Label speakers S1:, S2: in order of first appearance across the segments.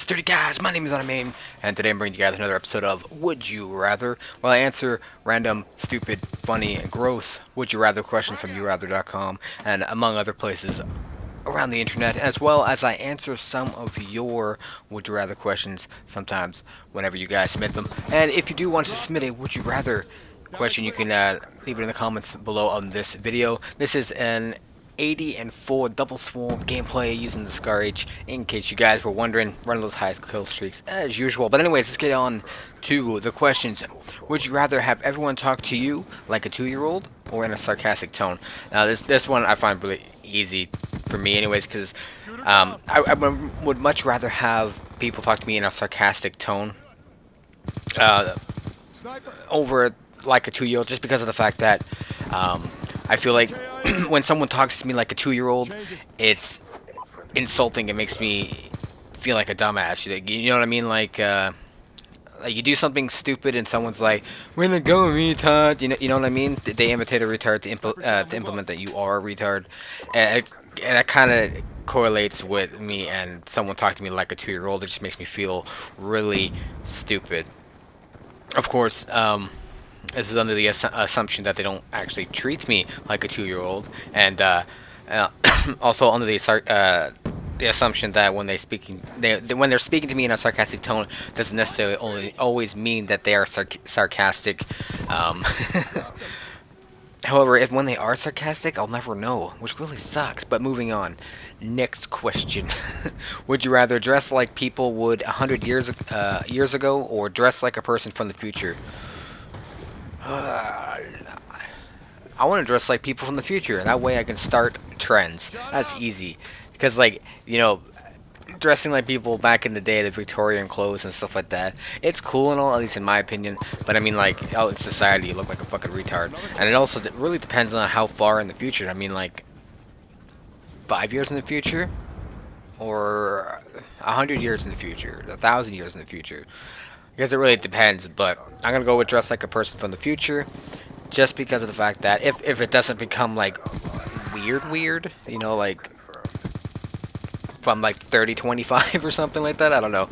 S1: What's 30 guys? My name is Ironman, and today I'm bringing you guys another episode of Would You Rather, where I answer random, stupid, funny, and gross Would You Rather questions from YouRather.com and among other places around the internet, as well as I answer some of your Would You Rather questions sometimes whenever you guys submit them. And if you do want to submit a Would You Rather question, you can leave it in the comments below on this video. This is an 80 and 4 double swarm gameplay using the Scar H, in case you guys were wondering, running those high kill streaks as usual. But anyways, let's get on to the questions. Would you rather have everyone talk to you like a 2-year-old or in a sarcastic tone? Now this one I find really easy for me anyways, because I would much rather have people talk to me in a sarcastic tone over like a 2-year-old, just because of the fact that I feel like when someone talks to me like a 2-year-old, it's insulting. It makes me feel like a dumbass. You know what I mean? Like you do something stupid and someone's like, "Where to go, retard?" You know what I mean? They imitate a retard to implement that you are a retard, and that kind of correlates with me. And someone talking to me like a 2-year-old, it just makes me feel really stupid. Of course, this is under the assumption that they don't actually treat me like a 2-year-old, and also under the assumption that when when they're speaking to me in a sarcastic tone, doesn't necessarily always mean that they are sarcastic. However, if when they are sarcastic, I'll never know, which really sucks. But moving on, next question: would you rather dress like people would 100 years ago, or dress like a person from the future? I want to dress like people from the future, and that way I can start trends. That's easy, because dressing like people back in the day, the Victorian clothes and stuff like that, it's cool and all, at least in my opinion. But I mean, like, out in society, you look like a fucking retard, and it also really depends on how far in the future. I mean, like 5 years in the future, or 100 years in the future, 1,000 years in the future. I guess it really depends, but I'm gonna go with dress like a person from the future, just because of the fact that if it doesn't become like weird, like from like 3025 or something like that, I don't know.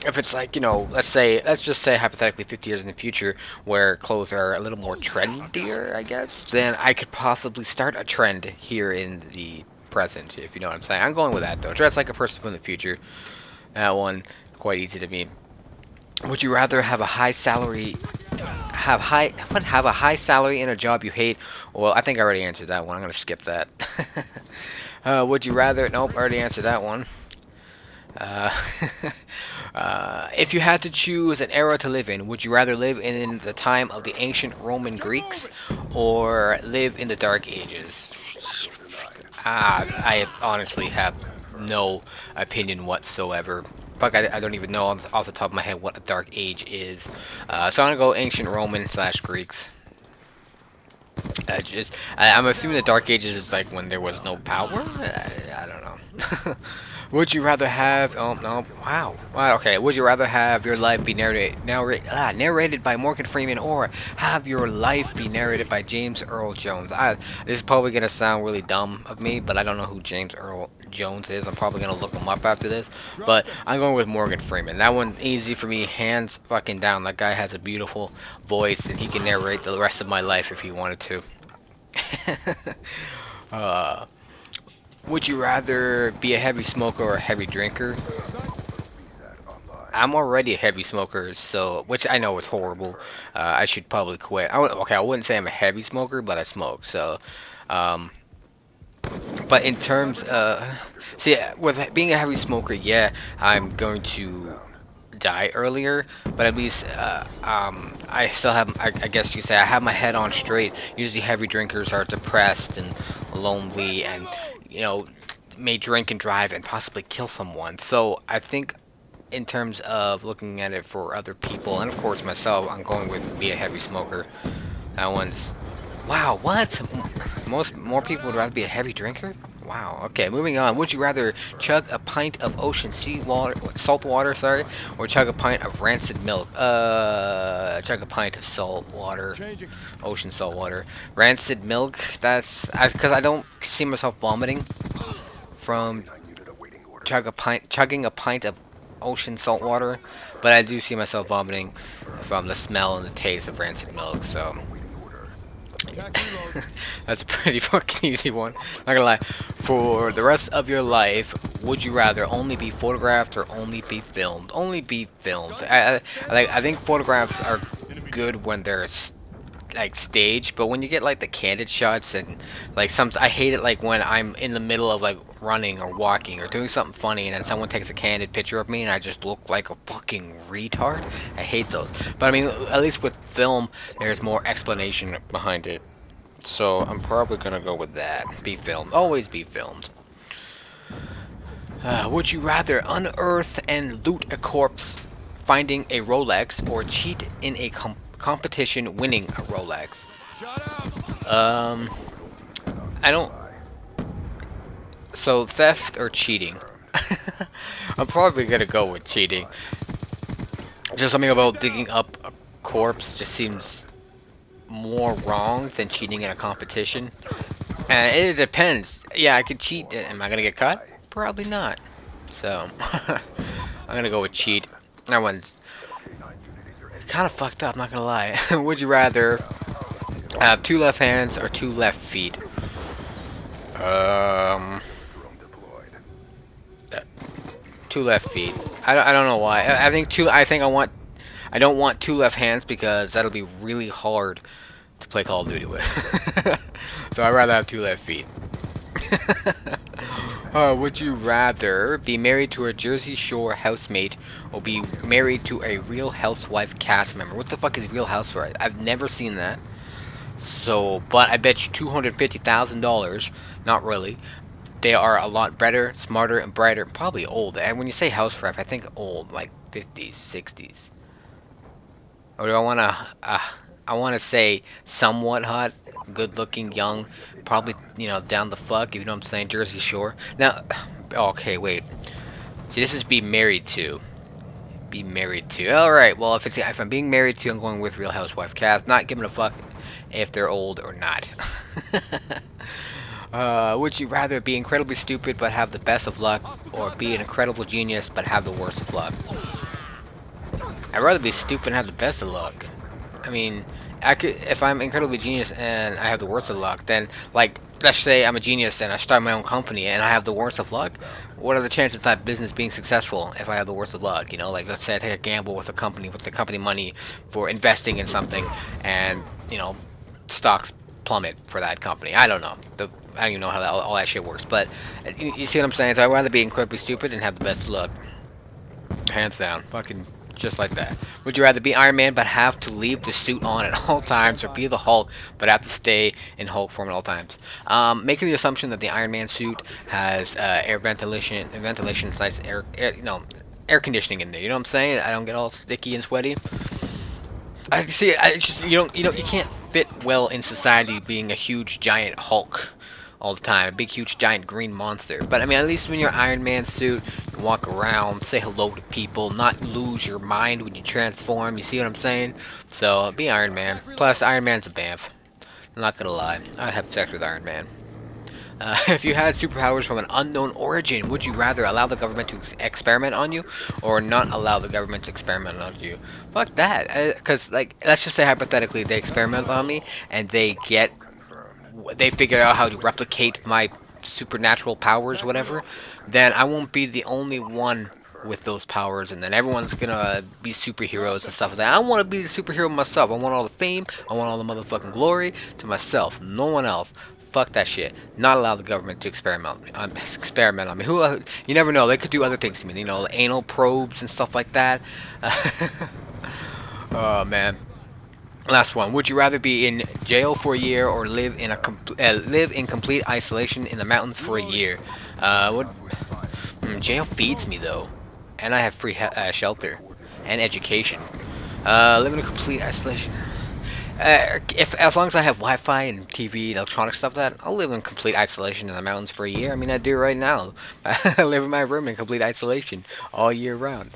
S1: If it's like, let's just say hypothetically 50 years in the future, where clothes are a little more trendier, I guess, then I could possibly start a trend here in the present, if you know what I'm saying. I'm going with that though. Dress like a person from the future. That one quite easy to me. Would you rather have a high salary, have a high salary in a job you hate? Well, I think I already answered that one. I'm gonna skip that. Would you rather? Nope, I already answered that one. Uh, if you had to choose an era to live in, would you rather live in the time of the ancient Roman Greeks or live in the Dark Ages? I honestly have no opinion whatsoever. Fuck, I don't even know off the top of my head what a Dark Age is. So I'm gonna go ancient Roman / Greeks. I'm assuming the Dark Ages is like when there was no power. I don't know. Would you rather have? Oh no! Wow. Wow. Okay. Would you rather have your life be narrated by Morgan Freeman, or have your life be narrated by James Earl Jones? This is probably gonna sound really dumb of me, but I don't know who James Earl Jones is. I'm probably gonna look him up after this, but I'm going with Morgan Freeman. That one's easy for me, hands fucking down. That guy has a beautiful voice, and he can narrate the rest of my life if he wanted to. Would you rather be a heavy smoker or a heavy drinker? I'm already a heavy smoker, so which I know is horrible. I should probably quit. Okay, I wouldn't say I'm a heavy smoker, but I smoke. So, but in terms, see, with being a heavy smoker, yeah, I'm going to die earlier, but at least I still have, I guess you could say, I have my head on straight. Usually heavy drinkers are depressed and lonely, and may drink and drive and possibly kill someone. So I think in terms of looking at it for other people, and of course myself, I'm going with be a heavy smoker. That one's, wow, what? More people would rather be a heavy drinker? Wow. Okay, moving on. Would you rather chug a pint of ocean salt water, sorry, or chug a pint of rancid milk? Chug a pint of salt water, ocean salt water. Rancid milk. That's because I don't see myself vomiting from chugging a pint of ocean salt water, but I do see myself vomiting from the smell and the taste of rancid milk. So that's a pretty fucking easy one. Not gonna lie. For the rest of your life, would you rather only be photographed or only be filmed? Only be filmed. I think photographs are good when they're like staged, but when you get like the candid shots and like I hate it like when I'm in the middle of like running or walking or doing something funny and then someone takes a candid picture of me and I just look like a fucking retard. I hate those. But I mean, at least with film, there's more explanation behind it. So I'm probably gonna go with that. Be filmed. Always be filmed. Would you rather unearth and loot a corpse, finding a Rolex, or cheat in a competition, winning a Rolex? I don't. So theft or cheating? I'm probably gonna go with cheating. Just something about digging up a corpse just seems more wrong than cheating in a competition. And it depends. Yeah, I could cheat. Am I gonna get caught? Probably not. So I'm gonna go with cheat. That one's kind of fucked up. Not gonna lie. Would you rather have 2 left hands or 2 left feet? Um, 2 left feet. I don't know why. I think two. I think I want. I don't want 2 left hands because that'll be really hard to play Call of Duty with. So I'd rather have 2 left feet. Would you rather be married to a Jersey Shore housemate or be married to a Real Housewife cast member? What the fuck is Real Housewife? I've never seen that. So, but I bet you $250,000. Not really. They are a lot better, smarter, and brighter. Probably old. And when you say housewife, I think old, like 50s, 60s. Or do I wanna? I wanna say somewhat hot, good-looking, young. Probably, you know, down the fuck. You know what I'm saying? Jersey Shore. Now, okay, wait. See, this is be married to. Be married to. All right. Well, if I'm being married to, I'm going with Real Housewife cast. Not giving a fuck if they're old or not. Would you rather be incredibly stupid but have the best of luck, or be an incredible genius but have the worst of luck? I'd rather be stupid and have the best of luck. I mean, if I'm incredibly genius and I have the worst of luck, then, like, let's say I'm a genius and I start my own company and I have the worst of luck. What are the chances of that business being successful if I have the worst of luck? You know, like, let's say I take a gamble with the company money for investing in something, and, you know, stocks plummet for that company. I don't know. I don't even know how all that shit works. But you see what I'm saying? So I'd rather be incredibly stupid and have the best of luck. Hands down. Fucking just like that. Would you rather be Iron Man but have to leave the suit on at all times, or be the Hulk but have to stay in Hulk form at all times? Making the assumption that the Iron Man suit has air ventilation, nice air conditioning in there. You know what I'm saying? I don't get all sticky and sweaty. I see. You can't fit well in society being a huge giant Hulk all the time, a big huge giant green monster. But I mean, at least when you're Iron Man suit, you can walk around, say hello to people, not lose your mind when you transform. You see what I'm saying? So be Iron Man. Plus, Iron Man's a bamf. I'm not gonna lie, I'd have sex with Iron Man. If you had superpowers from an unknown origin, would you rather allow the government to experiment on you, or not allow the government to experiment on you? Fuck that. Because, like, let's just say hypothetically they experiment on me, and they figure out how to replicate my supernatural powers, whatever, then I won't be the only one with those powers, and then everyone's gonna be superheroes and stuff like that. I want to be the superhero myself. I want all the fame. I want all the motherfucking glory to myself. No one else. Fuck that shit. Not allow the government to experiment on me. You never know. They could do other things to me. You know, anal probes and stuff like that. Oh man. Last one. Would you rather be in jail for a year or live in complete isolation in the mountains for a year? Jail feeds me though, and I have free shelter and education. Live in a complete isolation. As long as I have Wi-Fi and TV, electronic stuff, I'll live in complete isolation in the mountains for a year. I mean, I do right now. I live in my room in complete isolation all year round.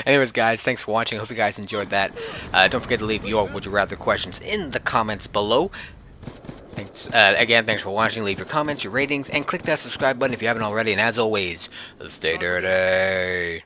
S1: Anyways, guys, thanks for watching. I hope you guys enjoyed that. Don't forget to leave your would you rather questions in the comments below. Thanks, again, thanks for watching. Leave your comments, your ratings, and click that subscribe button if you haven't already. And as always, stay dirty.